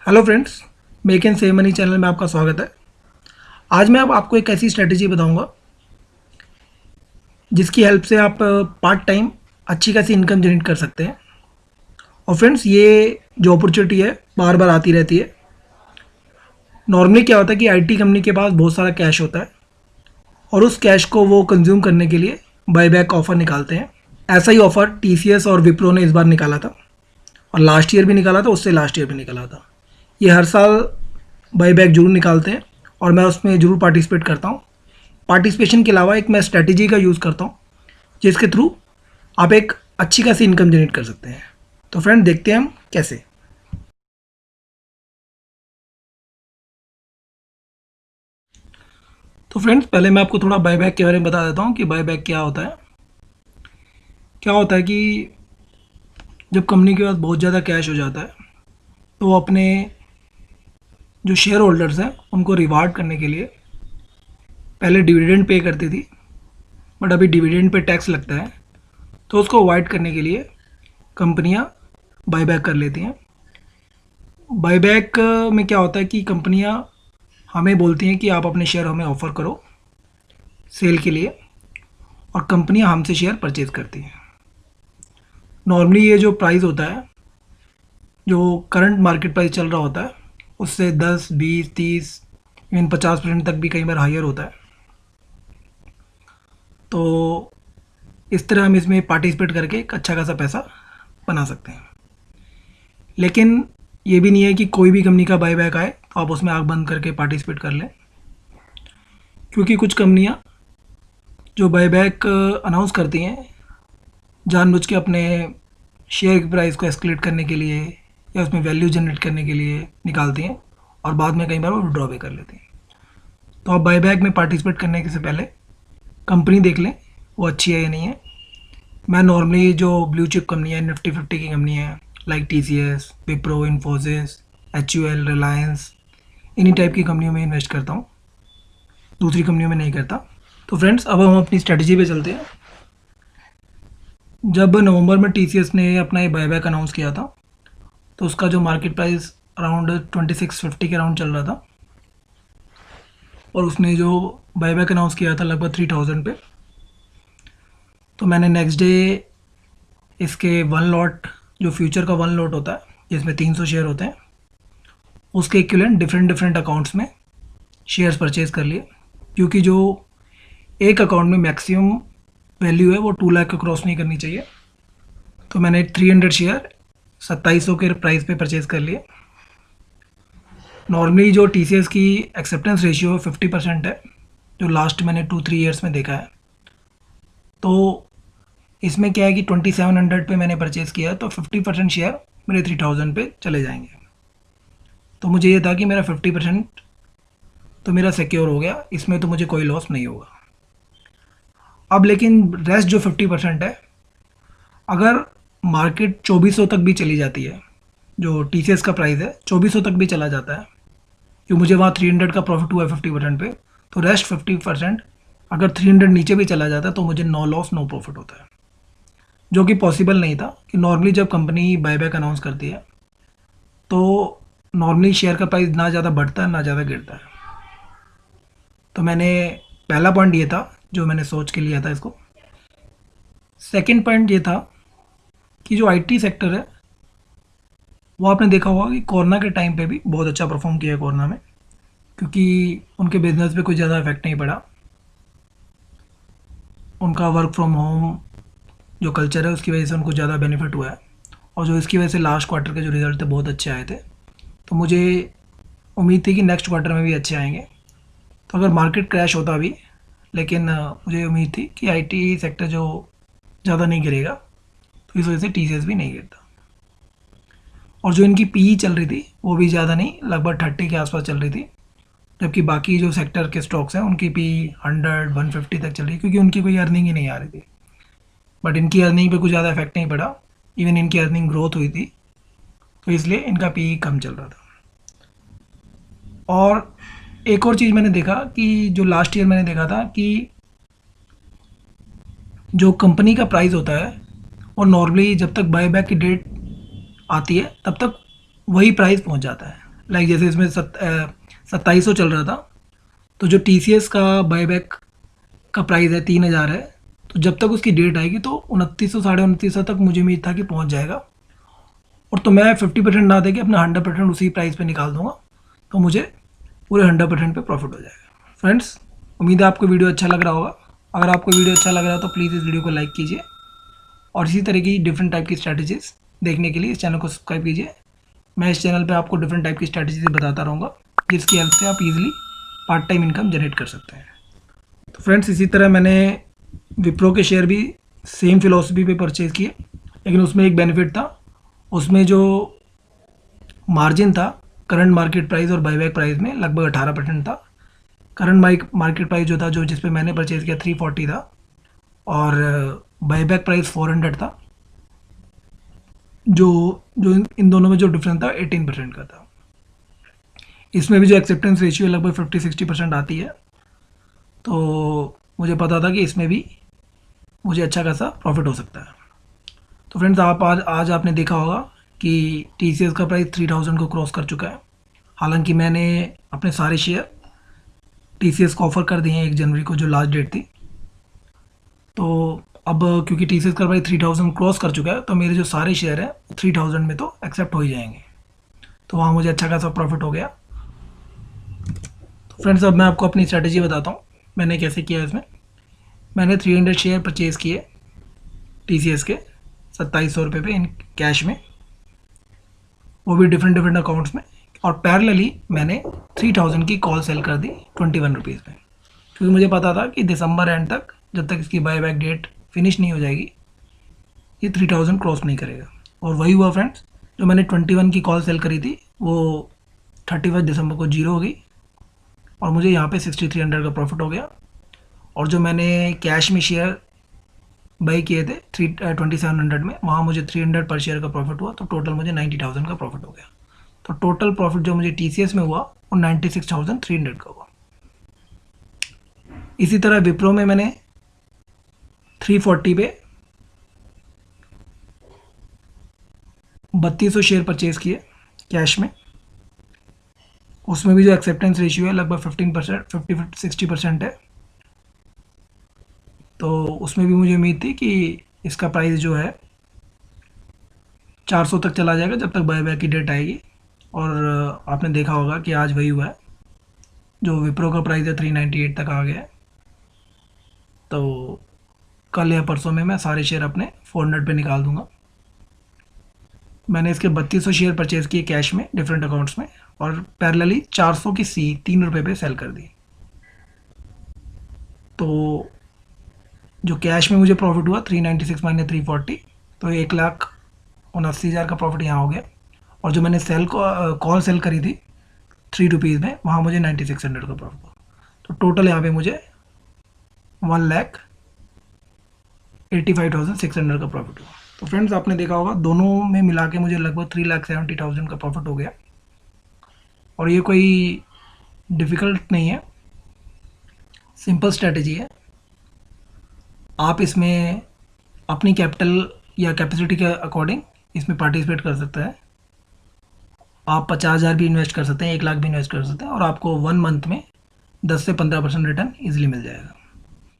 Hello friends, make and save money channel में आपका स्वागत है। आज मैं अब आपको एक ऐसी स्ट्रेटजी बताऊंगा जिसकी हेल्प से आप पार्ट टाइम अच्छी खासी इनकम जनरेट कर सकते हैं। और फ्रेंड्स, ये जो अपॉर्चुनिटी है बार बार आती रहती है। नॉर्मली क्या होता है कि आईटी कंपनी के पास बहुत सारा कैश होता है और उस कैश को वो कंज्यूम करने के लिए बायबैक ऑफ़र निकालते हैं। ऐसा ही ऑफ़र टीसीएस और विप्रो ने इस बार निकाला था और लास्ट ईयर भी निकाला था, उससे लास्ट ईयर भी निकाला था। ये हर साल बाईबैक जरूर निकालते हैं और मैं उसमें ज़रूर पार्टिसिपेट करता हूँ। पार्टिसिपेशन के अलावा एक मैं स्ट्रेटजी का यूज़ करता हूँ जिसके थ्रू आप एक अच्छी खासी इनकम जनरेट कर सकते हैं। तो फ्रेंड, देखते हैं हम कैसे। तो फ्रेंड्स, पहले मैं आपको थोड़ा बाईबैक के बारे में बता देता हूँ कि बाईबैक क्या होता है। क्या होता है कि जब कंपनी के पास बहुत ज़्यादा कैश हो जाता है तो वो अपने जो शेयर होल्डर्स हैं उनको रिवार्ड करने के लिए पहले डिविडेंड पे करती थी, बट अभी डिविडेंड पे टैक्स लगता है, तो उसको अवॉइड करने के लिए कंपनियां बायबैक कर लेती हैं। बायबैक में क्या होता है कि कंपनियां हमें बोलती हैं कि आप अपने शेयर हमें ऑफ़र करो सेल के लिए, और कंपनियां हमसे शेयर परचेज़ करती हैं। नॉर्मली ये जो प्राइस होता है, जो करंट मार्केट प्राइस चल रहा होता है, उससे 10, 20, 30, इवन 50% तक भी कई बार हायर होता है। तो इस तरह हम इसमें पार्टिसिपेट करके एक अच्छा खासा पैसा बना सकते हैं। लेकिन ये भी नहीं है कि कोई भी कंपनी का बायबैक आए तो आप उसमें आँख बंद करके पार्टिसिपेट कर लें, क्योंकि कुछ कंपनियां जो बायबैक अनाउंस करती हैं जानबूझ के अपने शेयर की प्राइस को एस्केलेट करने के लिए या उसमें वैल्यू जनरेट करने के लिए निकालती हैं, और बाद में कई बार वो विड्रॉ भी कर लेती हैं। तो आप बायबैक में पार्टिसिपेट करने से पहले कंपनी देख लें वो अच्छी है या नहीं है। मैं नॉर्मली जो ब्लू चिप कंपनी है, निफ्टी 50 की कंपनी है, like TCS, Wipro, Infosys, HUL, Reliance, इन्हीं टाइप की कंपनियों में इन्वेस्ट करता हूँ, दूसरी कंपनियों में नहीं करता। तो फ्रेंड्स, अब हम अपनी स्ट्रेटजी पे चलते हैं। जब नवंबर में टीसीएस ने अपना ये बायबैक अनाउंस किया था तो उसका जो मार्केट प्राइस अराउंड 2650 के अराउंड चल रहा था, और उसने जो बायबैक अनाउंस किया था लगभग 3000 पे। तो मैंने नेक्स्ट डे इसके वन लॉट, जो फ्यूचर का वन लॉट होता है जिसमें 300 शेयर होते हैं, उसके इक्विवेलेंट डिफरेंट डिफरेंट अकाउंट्स में शेयर्स परचेज़ कर लिए, क्योंकि जो एक अकाउंट में मैक्सिमम वैल्यू है वो 2 लाख को क्रॉस नहीं करनी चाहिए। तो मैंने 300 शेयर 2700 के प्राइस पे परचेज़ कर लिए। नॉर्मली जो टीसीएस की एक्सेप्टेंस रेशियो 50% है, जो लास्ट मैंने 2-3 ईयर्स में देखा है। तो इसमें क्या है कि 2700 पे मैंने परचेज़ किया, तो 50% शेयर मेरे 3000 पे चले जाएंगे। तो मुझे ये था कि मेरा 50% तो मेरा सिक्योर हो गया, इसमें तो मुझे कोई लॉस नहीं होगा। अब लेकिन रेस्ट जो 50% है, अगर मार्केट 2400 तक भी चली जाती है, जो टीसीएस का प्राइस है 2400 तक भी चला जाता है, क्यों मुझे वहाँ 300 का प्रॉफिट हुआ है 50% पे, तो रेस्ट 50% अगर 300 नीचे भी चला जाता है तो मुझे नो लॉस नो प्रॉफिट होता है, जो कि पॉसिबल नहीं था। कि नॉर्मली जब कंपनी बायबैक अनाउंस करती है तो नॉर्मली शेयर का प्राइस ना ज़्यादा बढ़ता है ना ज़्यादा गिरता है। तो मैंने, पहला पॉइंट ये था जो मैंने सोच के लिया था इसको। सेकंड पॉइंट ये था कि जो आईटी सेक्टर है वो आपने देखा होगा कि कोरोना के टाइम पे भी बहुत अच्छा परफॉर्म किया है कोरोना में, क्योंकि उनके बिजनेस पे कोई ज़्यादा इफेक्ट नहीं पड़ा। उनका वर्क फ्रॉम होम जो कल्चर है उसकी वजह से उनको ज़्यादा बेनिफिट हुआ है, और जो इसकी वजह से लास्ट क्वार्टर के जो रिजल्ट थे बहुत अच्छे आए थे। तो मुझे उम्मीद थी कि नेक्स्ट क्वार्टर में भी अच्छे आएंगे। तो अगर मार्केट क्रैश होता भी, लेकिन मुझे उम्मीद थी कि आईटी सेक्टर जो ज़्यादा नहीं गिरेगा, तो इस वजह से टीसीएस भी नहीं गिरता। और जो इनकी पीई चल रही थी वो भी ज़्यादा नहीं, लगभग 30 के आसपास चल रही थी, जबकि बाकी जो सेक्टर के स्टॉक्स हैं उनकी पी 100-150 तक चल रही है, क्योंकि उनकी कोई अर्निंग ही नहीं आ रही थी। बट इनकी अर्निंग पे कुछ ज़्यादा इफेक्ट नहीं पड़ा, इवन इनकी अर्निंग ग्रोथ हुई थी, तो इसलिए इनका पी कम चल रहा था। और एक और चीज़ मैंने देखा कि जो लास्ट ईयर मैंने देखा था कि जो कंपनी का प्राइस होता है वो नॉर्मली जब तक बायबैक की डेट आती है तब तक वही प्राइस पहुंच जाता है। लाइक जैसे इसमें 2700 चल रहा था, तो जो TCS का बायबैक का प्राइस है 3000 है, तो जब तक उसकी डेट आएगी तो 2900 2950 तक मुझे उम्मीद था कि पहुंच जाएगा। और तो मैं 50% ना देके अपना 100% उसी प्राइस पे निकाल दूंगा, तो मुझे पूरे 100% पे प्रॉफिट हो जाएगा। फ्रेंड्स, उम्मीद है आपको वीडियो अच्छा लग रहा होगा। अगर आपको वीडियो अच्छा लग रहा है तो प्लीज़ इस वीडियो को लाइक कीजिए, और इसी तरह की डिफरेंट टाइप की स्ट्रैटेजीज़ देखने के लिए इस चैनल को सब्सक्राइब कीजिए। मैं इस चैनल पे आपको डिफरेंट टाइप की स्ट्रैटेजीज बताता रहूँगा, जिसकी हेल्प से आप easily part time income generate कर सकते हैं। तो फ्रेंड्स, इसी तरह मैंने विप्रो के शेयर भी सेम फिलोसफी पे परचेज़ किए, लेकिन उसमें एक बेनिफिट था। उसमें जो मार्जिन था करंट मार्केट प्राइस और बाईबैक प्राइस में लगभग 18% था। करंट मार्केट प्राइस जो था, जो जिस पे मैंने परचेज़ किया 340 था, और बाईबैक प्राइस 400 था। जो जो इन दोनों में जो डिफरेंस था 18% का था। इसमें भी जो एक्सेप्टेंस रेशियो लगभग 50-60% आती है, तो मुझे पता था कि इसमें भी मुझे अच्छा खासा प्रॉफिट हो सकता है। तो फ्रेंड्स, आप आज आपने देखा होगा कि TCS का प्राइस 3000 को क्रॉस कर चुका है। हालांकि मैंने अपने सारे शेयर TCS को ऑफ़र कर दिए हैं 1 जनवरी को, जो लास्ट डेट थी। तो अब क्योंकि TCS का प्राइस 3000 क्रॉस कर चुका है, तो मेरे जो सारे शेयर हैं 3000 में तो एक्सेप्ट हो ही जाएंगे। तो वहाँ मुझे अच्छा खासा प्रॉफिट हो गया। तो फ्रेंड्स, अब मैं आपको अपनी स्ट्रैटेजी बताता हूँ मैंने कैसे किया। इसमें मैंने 300 शेयर परचेज़ किए TCS के 2700 रुपये पे इन कैश में, वो भी डिफरेंट डिफरेंट अकाउंट्स में। और पैरेलली मैंने 3000 की कॉल सेल कर दी 21 रुपीज़ में, क्योंकि मुझे पता था कि दिसंबर एंड तक, जब तक इसकी बाईबैक डेट फिनिश नहीं हो जाएगी, ये 3000 क्रॉस नहीं करेगा। और वही हुआ फ्रेंड्स, जो मैंने 21 की कॉल सेल करी थी वो 31 दिसंबर को जीरो हो गई, और मुझे यहाँ पे 6300 का प्रॉफिट हो गया। और जो मैंने कैश में शेयर बाई किए थे 2700 में, वहाँ मुझे 300 पर शेयर का प्रॉफिट हुआ, तो टोटल मुझे 90,000 का प्रॉफिट हो गया। तो टोटल प्रॉफिट जो मुझे TCS में हुआ वो 96,300 का हुआ। इसी तरह विप्रो में मैंने 340 पे 3200 शेयर परचेज़ किए कैश में। उसमें भी जो एक्सेप्टेंस रेशियो है लगभग 15%, 50-60% है। तो उसमें भी मुझे उम्मीद थी कि इसका प्राइस जो है 400 तक चला जाएगा जब तक बायबैक की डेट आएगी। और आपने देखा होगा कि आज वही हुआ है, जो विप्रो का प्राइस है 398 तक आ गया है। तो कल या परसों में मैं सारे शेयर अपने 400 पे निकाल दूंगा। मैंने इसके 3200 शेयर परचेज़ किए कैश में डिफरेंट अकाउंट्स में, और पैरेलली 400 की सी 3 रुपये पे सेल कर दी। तो जो कैश में मुझे प्रॉफिट हुआ 396 माइनस 340, तो 1,79,000 का प्रॉफिट यहाँ हो गया। और जो मैंने कॉल सेल करी थी 3 रुपीज़ में, वहाँ मुझे 9600 का प्रॉफिट हुआ। तो टोटल यहाँ पे मुझे 1,85,600 का प्रॉफिट हुआ। तो फ्रेंड्स, आपने देखा होगा दोनों में मिला के मुझे लगभग 3,70,000 का प्रॉफिट हो गया। और ये कोई डिफ़िकल्ट नहीं है, सिंपल स्ट्रैटेजी है। आप इसमें अपनी कैपिटल या कैपेसिटी के अकॉर्डिंग इसमें पार्टिसिपेट कर सकते हैं। आप 50,000 भी इन्वेस्ट कर सकते हैं, 1 लाख भी इन्वेस्ट कर सकते हैं, और आपको 1 मंथ में 10 से 15% रिटर्न ईजिली मिल जाएगा।